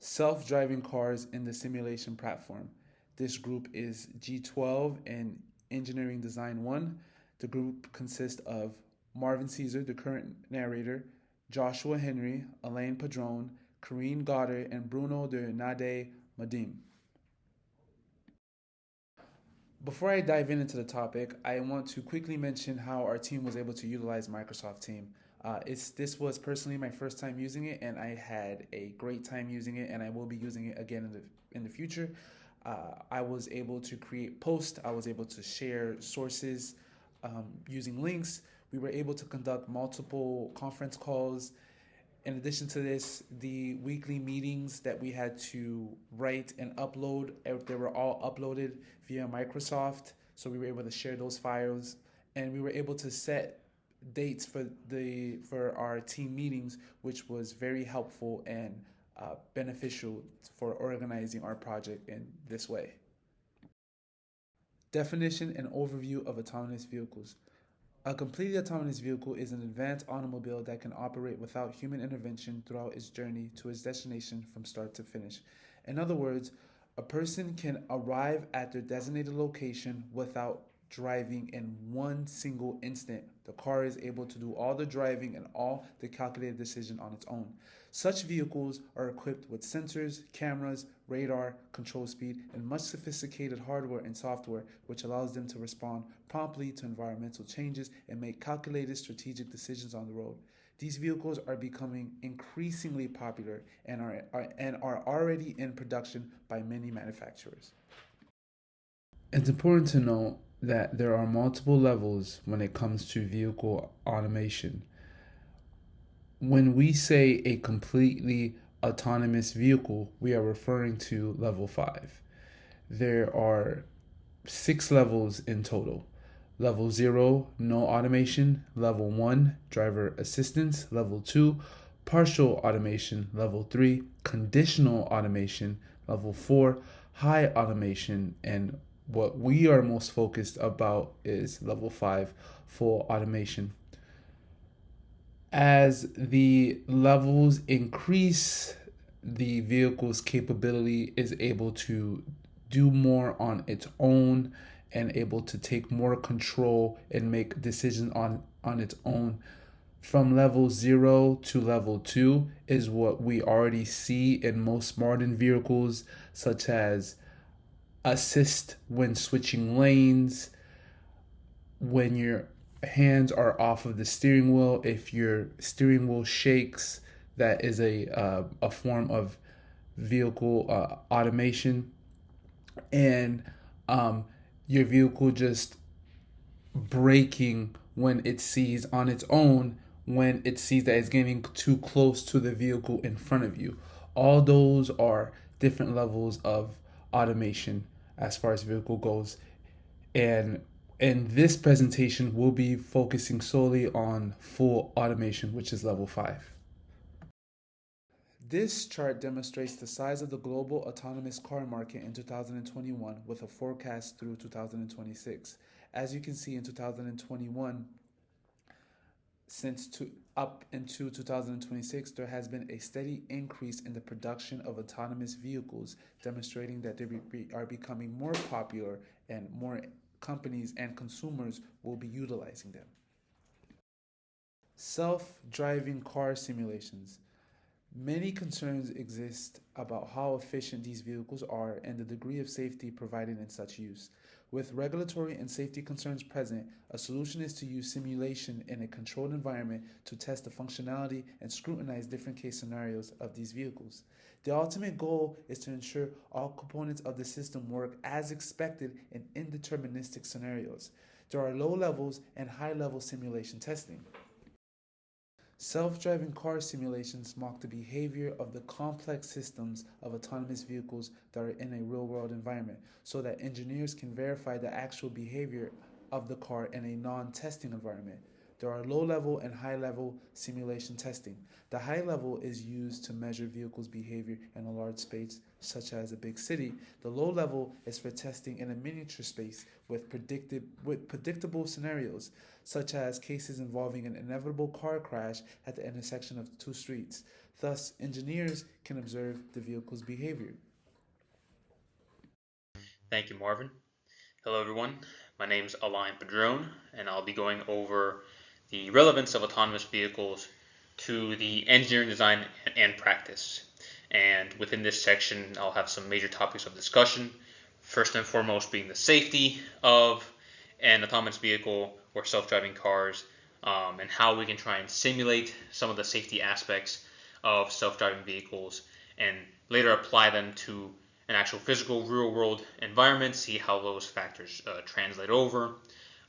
self-driving cars in the simulation platform. This group is G12 and Engineering Design 1. The group consists of Marvin Caesar, the current narrator, Joshua Henry, Elaine Padron, Karine Goddard, and Bruno de Nade Madim. Before I dive into the topic, I want to quickly mention how our team was able to utilize Microsoft Team. This was personally my first time using it, and I had a great time using it, and I will be using it again in the future. I was able to create posts. I was able to share sources using links. We were able to conduct multiple conference calls. In addition to this, the weekly meetings that we had to write and upload, they were all uploaded via Microsoft. So we were able to share those files, and we were able to set dates for our team meetings, which was very helpful and beneficial for organizing our project in this way. Definition and overview of autonomous vehicles. A completely autonomous vehicle is an advanced automobile that can operate without human intervention throughout its journey to its destination from start to finish. In other words, a person can arrive at their designated location without driving in one single instant. The car is able to do all the driving and all the calculated decision on its own. Such vehicles are equipped with sensors, cameras, radar, control speed, and much sophisticated hardware and software, which allows them to respond promptly to environmental changes and make calculated strategic decisions on the road. These vehicles are becoming increasingly popular and are already in production by many manufacturers. It's important to note that there are multiple levels when it comes to vehicle automation. When we say a completely autonomous vehicle, we are referring to level 5. There are 6 levels in total. Level 0, no automation. Level 1, driver assistance. Level 2, partial automation. Level 3, conditional automation. Level 4, high automation. And what we are most focused about is level 5, full automation. As the levels increase, the vehicle's capability is able to do more on its own and able to take more control and make decisions on its own. From level 0 to level 2 is what we already see in most modern vehicles, such as assist when switching lanes, when your hands are off of the steering wheel, if your steering wheel shakes, that is a form of vehicle automation, and your vehicle just braking when it sees on its own, when it sees that it's getting too close to the vehicle in front of you. All those are different levels of automation as far as vehicle goes. And in this presentation, we'll be focusing solely on full automation, which is level 5. This chart demonstrates the size of the global autonomous car market in 2021 with a forecast through 2026. As you can see in 2021, up into 2026, there has been a steady increase in the production of autonomous vehicles, demonstrating that they are becoming more popular and more companies and consumers will be utilizing them. Self-driving car simulations. Many concerns exist about how efficient these vehicles are and the degree of safety provided in such use. With regulatory and safety concerns present, a solution is to use simulation in a controlled environment to test the functionality and scrutinize different case scenarios of these vehicles. The ultimate goal is to ensure all components of the system work as expected in indeterministic scenarios. There are low levels and high level simulation testing. Self-driving car simulations mock the behavior of the complex systems of autonomous vehicles that are in a real-world environment so that engineers can verify the actual behavior of the car in a non-testing environment. There are low-level and high-level simulation testing. The high level is used to measure vehicles' behavior in a large space, such as a big city. The low level is for testing in a miniature space with predictable scenarios, such as cases involving an inevitable car crash at the intersection of two streets. Thus, engineers can observe the vehicle's behavior. Thank you, Marvin. Hello, everyone. My name is Alain Padron, and I'll be going over the relevance of autonomous vehicles to the engineering design and practice. And within this section, I'll have some major topics of discussion. First and foremost being the safety of an autonomous vehicle or self-driving cars, and how we can try and simulate some of the safety aspects of self-driving vehicles and later apply them to an actual physical real world environment, see how those factors translate over.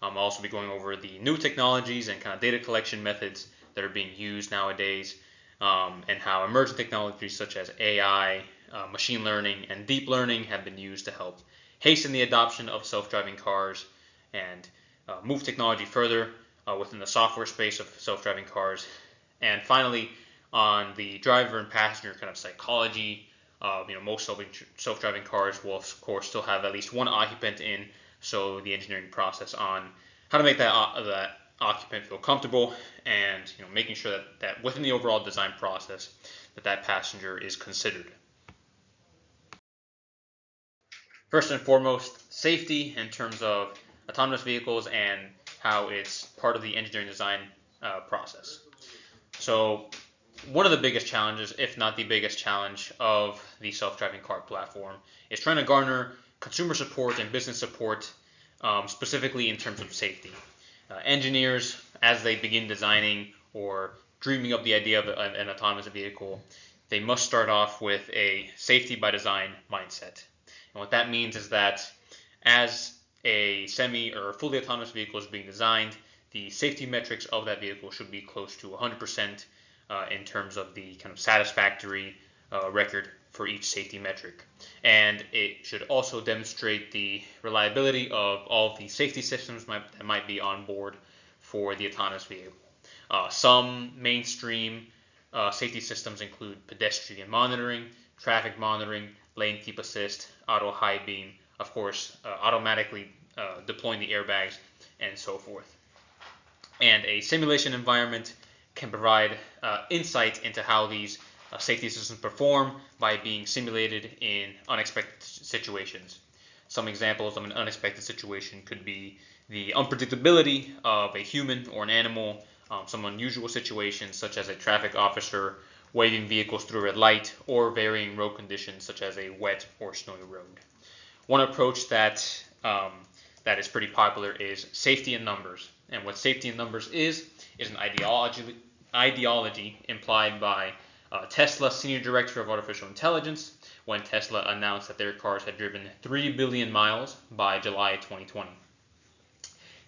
I'll also be going over the new technologies and kind of data collection methods that are being used nowadays, and how emerging technologies such as AI, machine learning, and deep learning have been used to help hasten the adoption of self-driving cars and move technology further within the software space of self-driving cars. And finally, on the driver and passenger kind of psychology, most self-driving cars will, of course, still have at least one occupant in, so the engineering process on how to make that occupant feel comfortable, and making sure that within the overall design process that passenger is considered. First and foremost, safety in terms of autonomous vehicles and how it's part of the engineering design process. So one of the biggest challenges, if not the biggest challenge of the self-driving car platform, is trying to garner consumer support and business support, specifically in terms of safety. Engineers, as they begin designing or dreaming up the idea of an autonomous vehicle, they must start off with a safety by design mindset. And what that means is that as a semi or fully autonomous vehicle is being designed, the safety metrics of that vehicle should be close to 100% in terms of the kind of satisfactory record for each safety metric. And it should also demonstrate the reliability of all of the safety systems that might be on board for the autonomous vehicle. Some mainstream safety systems include pedestrian monitoring, traffic monitoring, lane keep assist, auto high beam, of course, automatically deploying the airbags, and so forth. And a simulation environment can provide insight into how these safety systems perform by being simulated in unexpected situations. Some examples of an unexpected situation could be the unpredictability of a human or an animal, some unusual situations such as a traffic officer waving vehicles through a red light, or varying road conditions such as a wet or snowy road. One approach that is pretty popular is safety in numbers. And what safety in numbers is an ideology implied by Tesla Senior Director of Artificial Intelligence when Tesla announced that their cars had driven 3 billion miles by July 2020.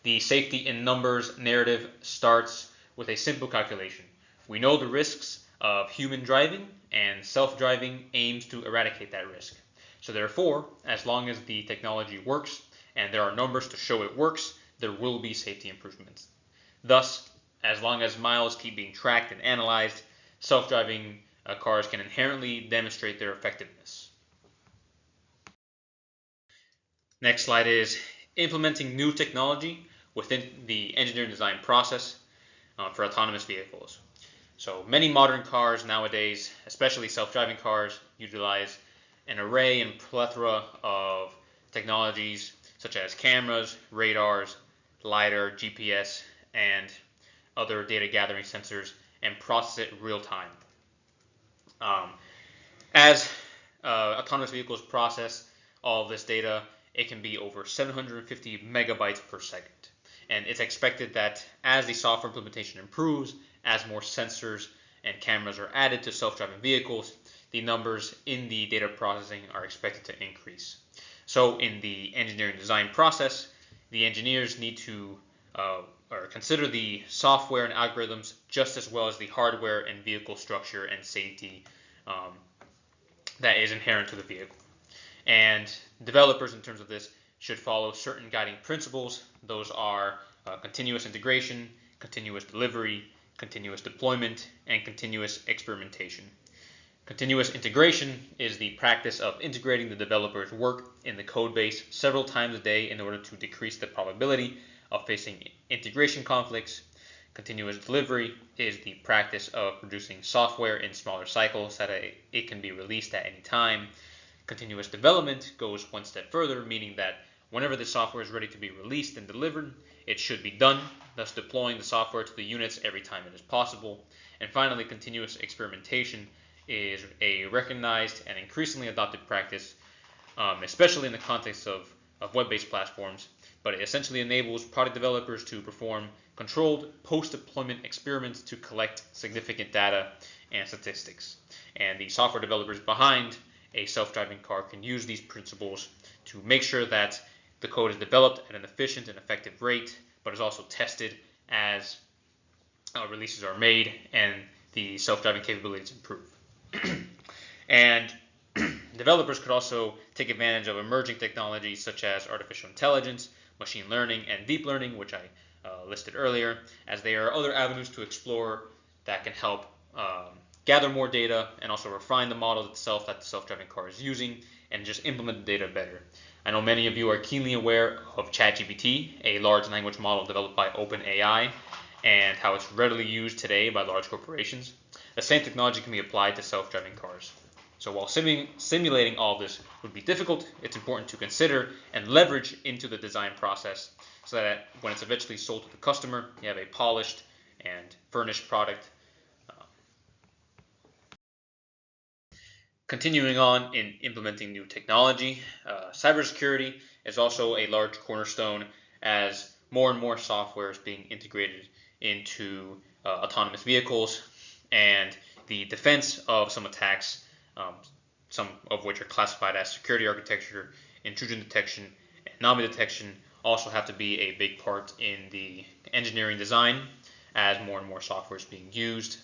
The safety in numbers narrative starts with a simple calculation. We know the risks of human driving, and self-driving aims to eradicate that risk. So therefore, as long as the technology works and there are numbers to show it works, there will be safety improvements. Thus, as long as miles keep being tracked and analyzed, self-driving cars can inherently demonstrate their effectiveness. Next slide is implementing new technology within the engineering design process for autonomous vehicles. So many modern cars nowadays, especially self-driving cars, utilize an array and plethora of technologies such as cameras, radars, LiDAR, GPS, and other data gathering sensors, and process it real time. As autonomous vehicles process all of this data, it can be over 750 megabytes per second. And it's expected that as the software implementation improves, as more sensors and cameras are added to self-driving vehicles, the numbers in the data processing are expected to increase. So in the engineering design process, the engineers need to consider the software and algorithms just as well as the hardware and vehicle structure and safety that is inherent to the vehicle. And developers, in terms of this, should follow certain guiding principles. Those are continuous integration, continuous delivery, continuous deployment, and continuous experimentation. Continuous integration is the practice of integrating the developer's work in the code base several times a day in order to decrease the probability of facing integration conflicts. Continuous delivery is the practice of producing software in smaller cycles so that it can be released at any time. Continuous development goes one step further, meaning that whenever the software is ready to be released and delivered, it should be done, thus deploying the software to the units every time it is possible. And finally, continuous experimentation is a recognized and increasingly adopted practice, especially in the context of web-based platforms, but it essentially enables product developers to perform controlled post-deployment experiments to collect significant data and statistics. And the software developers behind a self-driving car can use these principles to make sure that the code is developed at an efficient and effective rate, but is also tested as releases are made and the self-driving capabilities improve. And developers could also take advantage of emerging technologies such as artificial intelligence, machine learning, and deep learning, which I listed earlier, as they are other avenues to explore that can help gather more data and also refine the model itself that the self-driving car is using and just implement the data better. I know many of you are keenly aware of ChatGPT, a large language model developed by OpenAI, and how it's readily used today by large corporations. The same technology can be applied to self-driving cars. So while simulating all this would be difficult, it's important to consider and leverage into the design process so that when it's eventually sold to the customer, you have a polished and furnished product. Continuing on in implementing new technology, cybersecurity is also a large cornerstone as more and more software is being integrated into autonomous vehicles, and the defense of some attacks, some of which are classified as security architecture, intrusion detection, and anomaly detection, also have to be a big part in the engineering design as more and more software is being used.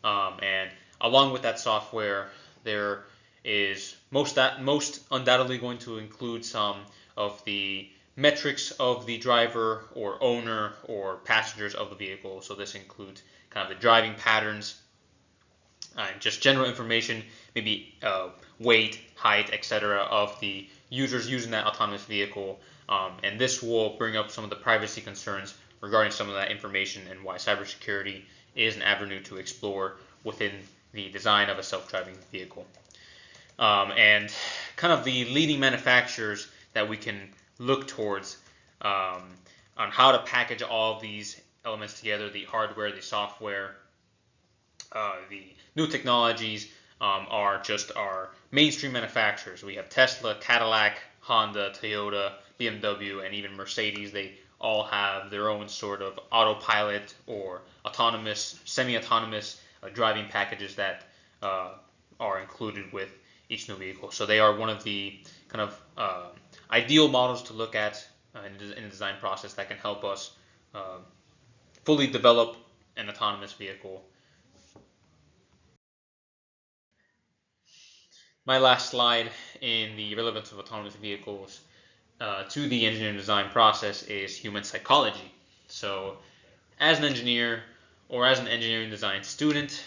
And along with that software, there is most undoubtedly going to include some of the metrics of the driver or owner or passengers of the vehicle. So this includes kind of the driving patterns, just general information, maybe weight, height, etc. of the users using that autonomous vehicle. And this will bring up some of the privacy concerns regarding some of that information and why cybersecurity is an avenue to explore within the design of a self-driving vehicle. And kind of the leading manufacturers that we can look towards on how to package all of these elements together, the hardware, the software, the new technologies, are just our mainstream manufacturers. We have Tesla, Cadillac, Honda, Toyota, BMW, and even Mercedes. They all have their own sort of autopilot or autonomous, semi-autonomous driving packages that are included with each new vehicle. So they are one of the kind of ideal models to look at in the design process that can help us fully develop an autonomous vehicle. My last slide in the relevance of autonomous vehicles to the engineering design process is human psychology. So as an engineer or as an engineering design student,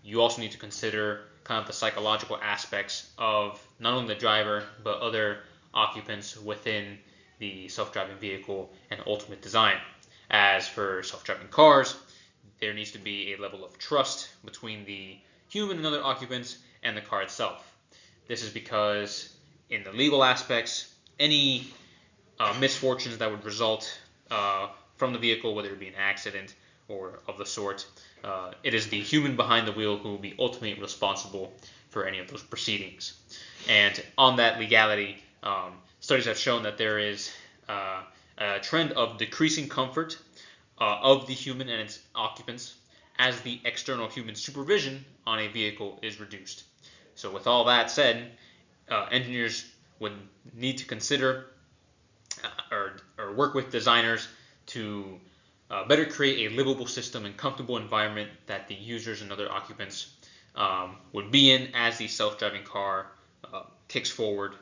you also need to consider kind of the psychological aspects of not only the driver but other occupants within the self-driving vehicle and ultimate design. As for self-driving cars, there needs to be a level of trust between the human and other occupants and the car itself. This is because in the legal aspects, any misfortunes that would result from the vehicle, whether it be an accident or of the sort, it is the human behind the wheel who will be ultimately responsible for any of those proceedings. And on that legality, studies have shown that there is a trend of decreasing comfort of the human and its occupants as the external human supervision on a vehicle is reduced. So with all that said, engineers would need to consider or work with designers to better create a livable system and comfortable environment that the users and other occupants would be in as the self-driving car kicks forward.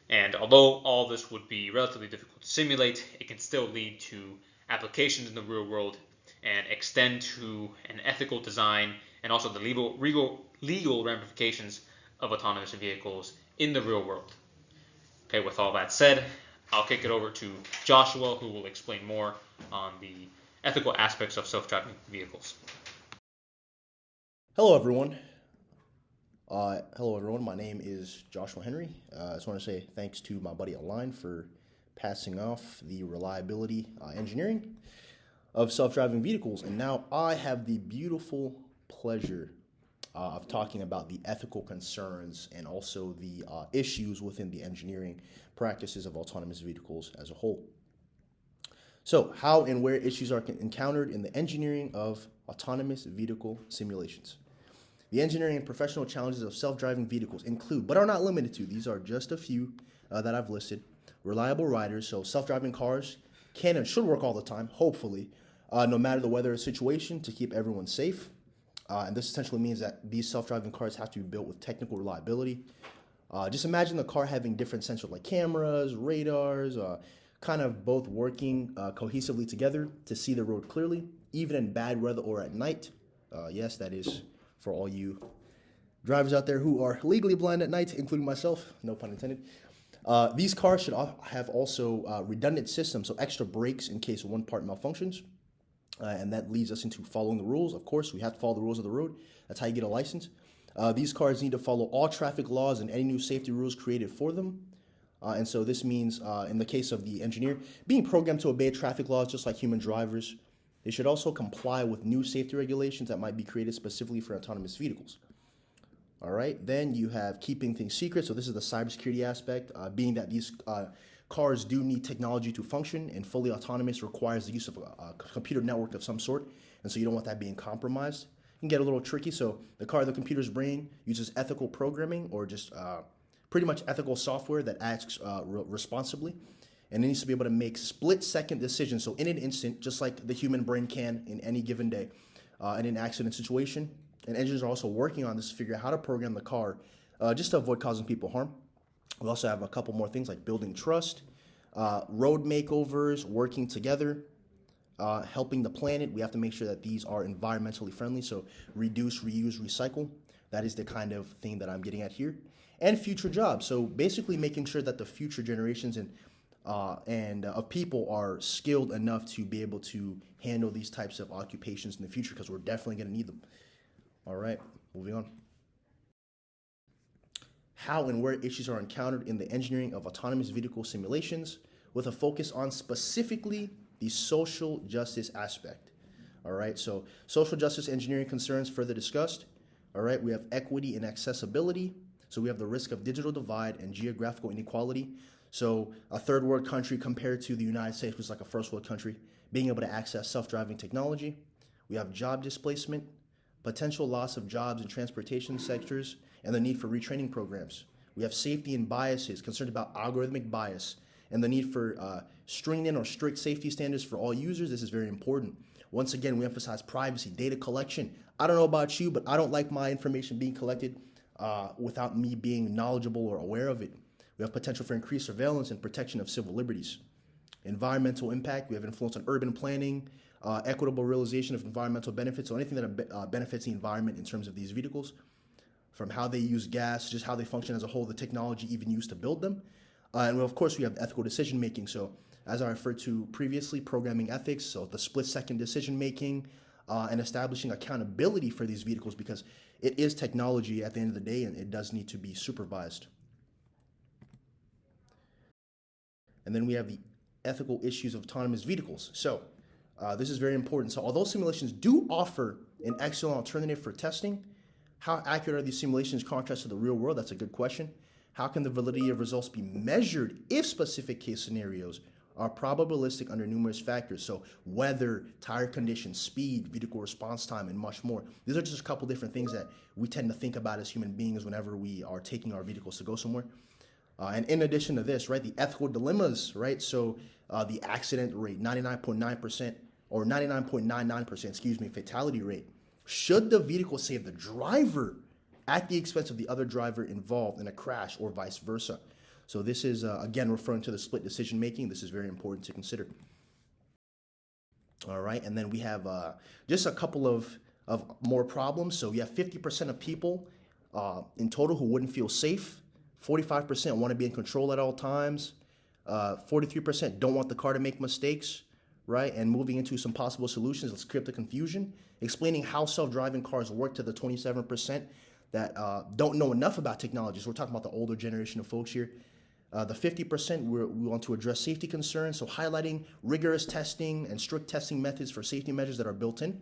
And although all this would be relatively difficult to simulate, it can still lead to applications in the real world and extend to an ethical design and also the legal ramifications of autonomous vehicles in the real world. Okay, with all that said, I'll kick it over to Joshua, who will explain more on the ethical aspects of self-driving vehicles. Hello, everyone. My name is Joshua Henry. I just want to say thanks to my buddy Align for passing off the reliability engineering of self-driving vehicles. And now I have the beautiful pleasure of talking about the ethical concerns and also the issues within the engineering practices of autonomous vehicles as a whole. So, how and where issues are encountered in the engineering of autonomous vehicle simulations. The engineering and professional challenges of self-driving vehicles include, but are not limited to, these are just a few that I've listed. Reliable riders, so self-driving cars can and should work all the time, hopefully, no matter the weather or situation, to keep everyone safe. And this essentially means that these self-driving cars have to be built with technical reliability. Just imagine the car having different sensors like cameras, radars, kind of both working cohesively together to see the road clearly, even in bad weather or at night. Yes, that is for all you drivers out there who are legally blind at night, including myself, no pun intended. These cars should have also redundant systems, so extra brakes in case one part malfunctions. And that leads us into following the rules. Of course, we have to follow the rules of the road. That's how you get a license. These cars need to follow all traffic laws and any new safety rules created for them. And so this means, in the case of the engineer, being programmed to obey traffic laws just like human drivers. They should also comply with new safety regulations that might be created specifically for autonomous vehicles. All right, then you have keeping things secret. So this is the cybersecurity aspect, being that these cars do need technology to function, and fully autonomous requires the use of a computer network of some sort, and so you don't want that being compromised. It can get a little tricky, so the car the computer's brain uses ethical programming or just pretty much ethical software that acts responsibly. And it needs to be able to make split-second decisions. So in an instant, just like the human brain can in any given day, in an accident situation. And engineers are also working on this to figure out how to program the car just to avoid causing people harm. We also have a couple more things like building trust, road makeovers, working together, helping the planet. We have to make sure that these are environmentally friendly. So reduce, reuse, recycle. That is the kind of thing that I'm getting at here. And future jobs. So basically making sure that the future generations and of people are skilled enough to be able to handle these types of occupations in the future, because we're definitely going to need them. All right, moving on. How and where issues are encountered in the engineering of autonomous vehicle simulations, with a focus on specifically the social justice aspect. All right, so social justice engineering concerns further discussed. All right, we have equity and accessibility. So we have the risk of digital divide and geographical inequality. So a third world country compared to the United States, which is like a first world country, being able to access self-driving technology. We have job displacement, potential loss of jobs in transportation sectors, and the need for retraining programs. We have safety and biases, concerned about algorithmic bias, and the need for stringent or strict safety standards for all users. This is very important. Once again, we emphasize privacy, data collection. I don't know about you, but I don't like my information being collected without me being knowledgeable or aware of it. We have potential for increased surveillance and protection of civil liberties. Environmental impact, we have influence on urban planning, equitable realization of environmental benefits, so anything that benefits the environment in terms of these vehicles, from how they use gas, just how they function as a whole, the technology even used to build them. And of course, we have ethical decision making. So as I referred to previously, programming ethics, so the split-second decision making, and establishing accountability for these vehicles, because it is technology at the end of the day, and it does need to be supervised. And then we have the ethical issues of autonomous vehicles. So this is very important. So although simulations do offer an excellent alternative for testing, how accurate are these simulations in contrast to the real world? That's a good question. How can the validity of results be measured if specific case scenarios are probabilistic under numerous factors? So weather, tire conditions, speed, vehicle response time, and much more. These are just a couple different things that we tend to think about as human beings whenever we are taking our vehicles to go somewhere. And in addition to this, right, the ethical dilemmas, right? So the accident rate, 99.9% or 99.99%, fatality rate. Should the vehicle save the driver at the expense of the other driver involved in a crash, or vice versa? So this is, again, referring to the split decision making. This is very important to consider. All right, and then we have just a couple of more problems. So you have 50% of people in total who wouldn't feel safe. 45% want to be in control at all times. 43% don't want the car to make mistakes, right? And moving into some possible solutions. Let's clear up the confusion, explaining how self-driving cars work to the 27% that don't know enough about technology. So we're talking about the older generation of folks here. The 50%, we want to address safety concerns, so highlighting rigorous testing and strict testing methods for safety measures that are built in.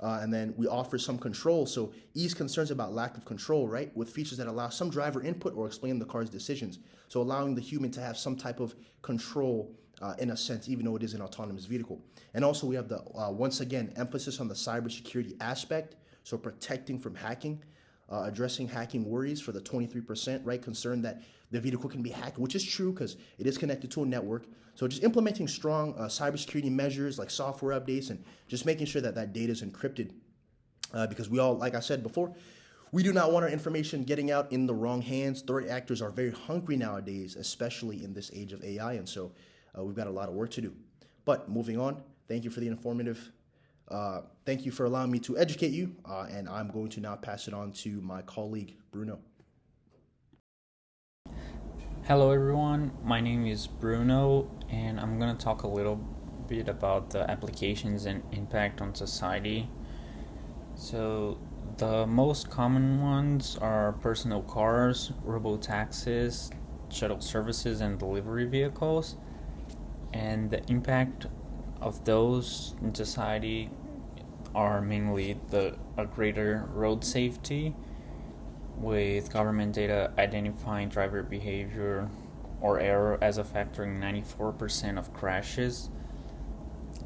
And then we offer some control, so ease concerns about lack of control, right, with features that allow some driver input or explain the car's decisions. So allowing the human to have some type of control in a sense, even though it is an autonomous vehicle. And also we have the, once again, emphasis on the cybersecurity aspect, so protecting from hacking, addressing hacking worries for the 23%, right, concern that the vehicle can be hacked, which is true because it is connected to a network. So just implementing strong cybersecurity measures like software updates and just making sure that that data is encrypted because we all, like I said before, we do not want our information getting out in the wrong hands. Threat actors are very hungry nowadays, especially in this age of AI, and so we've got a lot of work to do. But moving on, thank you for the informative. Thank you for allowing me to educate you, and I'm going to now pass it on to my colleague, Bruno. Hello everyone, my name is Bruno, and I'm going to talk a little bit about the applications and impact on society. So the most common ones are personal cars, robo-taxis, shuttle services, and delivery vehicles. And the impact of those in society are mainly a greater road safety, with government data identifying driver behavior or error as a factor in 94% of crashes.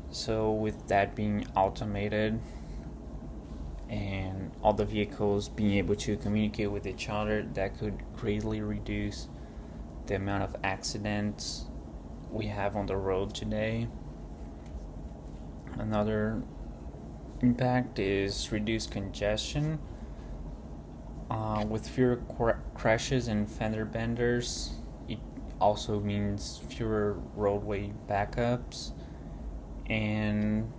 So with that being automated and all the vehicles being able to communicate with each other, that could greatly reduce the amount of accidents we have on the road today. Another impact is reduced congestion. With fewer crashes and fender benders, it also means fewer roadway backups, and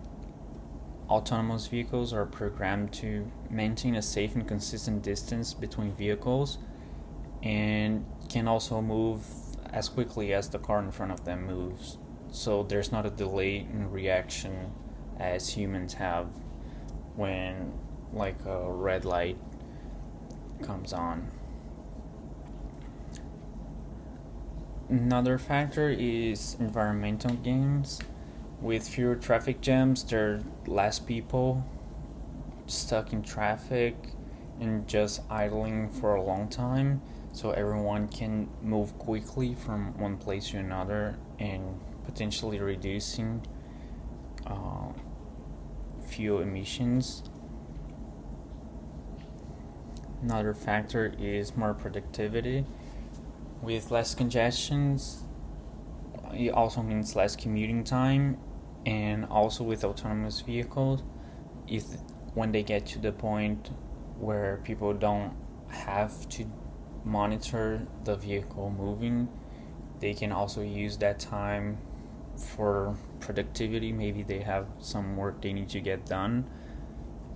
autonomous vehicles are programmed to maintain a safe and consistent distance between vehicles and can also move as quickly as the car in front of them moves. So there's not a delay in reaction as humans have when like a red light comes on. Another factor is environmental gains. With fewer traffic jams, there are less people stuck in traffic and just idling for a long time, so everyone can move quickly from one place to another and potentially reducing fuel emissions. Another factor is more productivity. With less congestions, it also means less commuting time, and also with autonomous vehicles, when they get to the point where people don't have to monitor the vehicle moving, they can also use that time for productivity. Maybe they have some work they need to get done,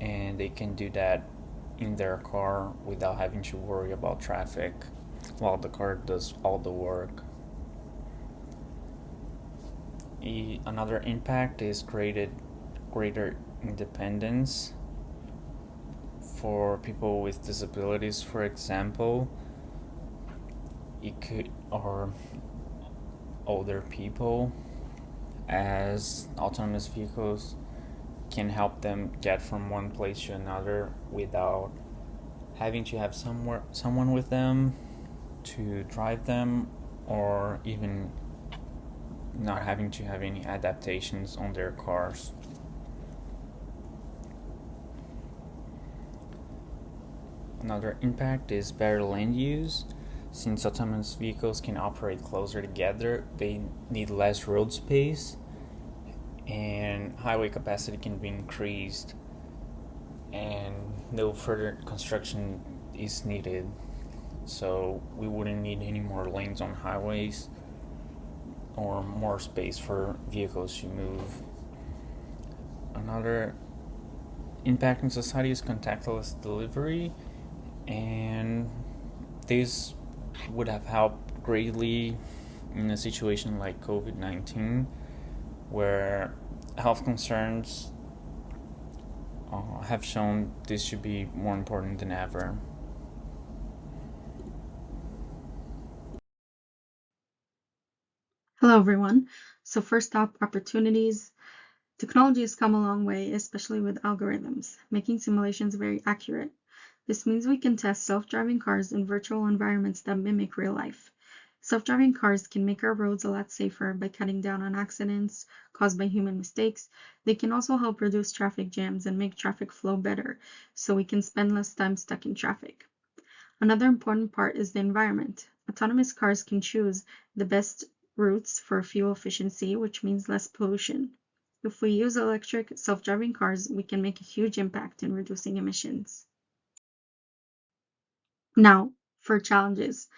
and they can do that in their car without having to worry about traffic while the car does all the work. Another impact is greater independence for people with disabilities, for example. Or older people, as autonomous vehicles can help them get from one place to another without having to have someone with them to drive them, or even not having to have any adaptations on their cars. Another impact is better land use. Since autonomous vehicles can operate closer together, they need less road space, and highway capacity can be increased, and no further construction is needed. So we wouldn't need any more lanes on highways or more space for vehicles to move. Another impact in society is contactless delivery, and this would have helped greatly in a situation like COVID-19, where health concerns have shown this should be more important than ever. Hello, everyone. So first up, opportunities. Technology has come a long way, especially with algorithms, making simulations very accurate. This means we can test self-driving cars in virtual environments that mimic real life. Self-driving cars can make our roads a lot safer by cutting down on accidents caused by human mistakes. They can also help reduce traffic jams and make traffic flow better, so we can spend less time stuck in traffic. Another important part is the environment. Autonomous cars can choose the best routes for fuel efficiency, which means less pollution. If we use electric, self-driving cars, we can make a huge impact in reducing emissions. Now, for challenges.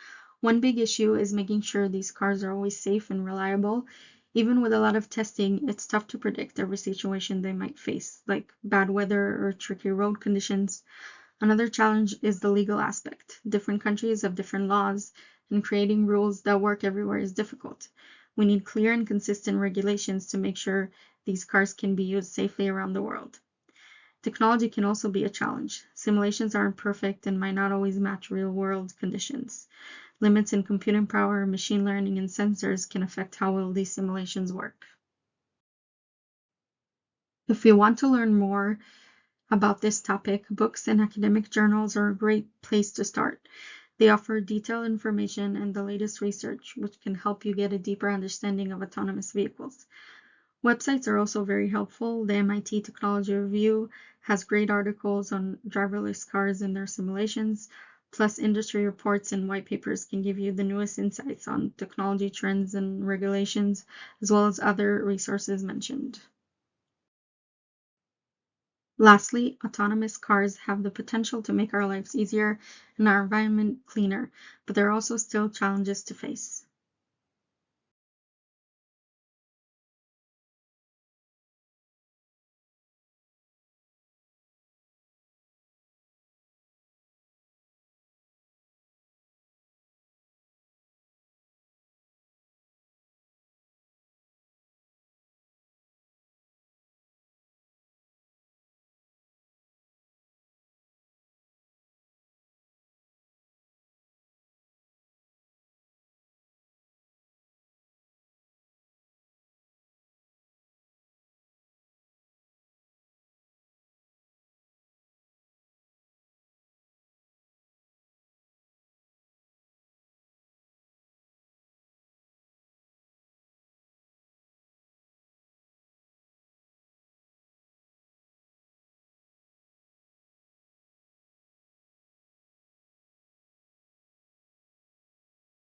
One big issue is making sure these cars are always safe and reliable. Even with a lot of testing, it's tough to predict every situation they might face, like bad weather or tricky road conditions. Another challenge is the legal aspect. Different countries have different laws, and creating rules that work everywhere is difficult. We need clear and consistent regulations to make sure these cars can be used safely around the world. Technology can also be a challenge. Simulations aren't perfect and might not always match real-world conditions. Limits in computing power, machine learning, and sensors can affect how well these simulations work. If you want to learn more about this topic, books and academic journals are a great place to start. They offer detailed information and the latest research, which can help you get a deeper understanding of autonomous vehicles. Websites are also very helpful. The MIT Technology Review has great articles on driverless cars and their simulations, plus industry reports and white papers can give you the newest insights on technology trends and regulations, as well as other resources mentioned. Lastly, autonomous cars have the potential to make our lives easier and our environment cleaner, but there are also still challenges to face.